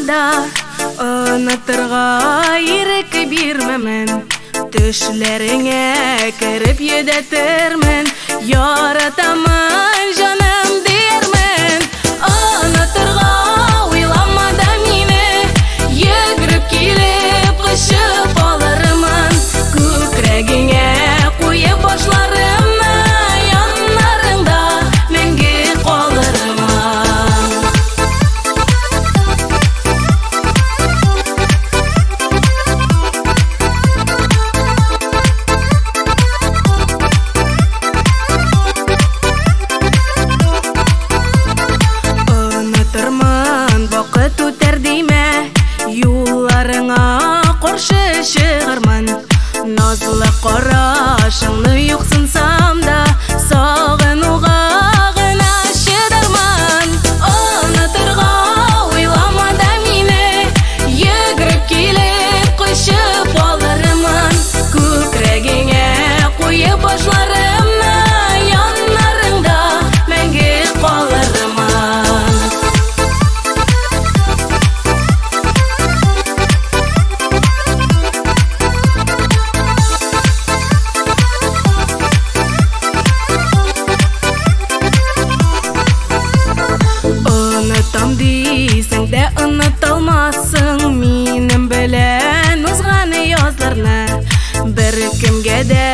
да онытырга ирек бирмәмен, төшләреңә кереп йөдәтермен, яратамын җаным дирмен. Онытырга уйлама да мине, йөгереп килеп кочып алырмын, күкрәгеңә куеп башларымны, яннарыңда мәңге калырмын. Онытырмын вакыт үтәр димә, юлларыңа каршы чыгармын, назлы карашыңны юксынсам да сагынуга гына чыдармын. Онытырга уйлама да мине, йөгереп килеп кочып алырмын, күкрәгеңә куеп башларымны, яннарыңда мәңге калырмын. Онытам дисең дә онытылмассың, минем белән узган язларны бер кемгә дә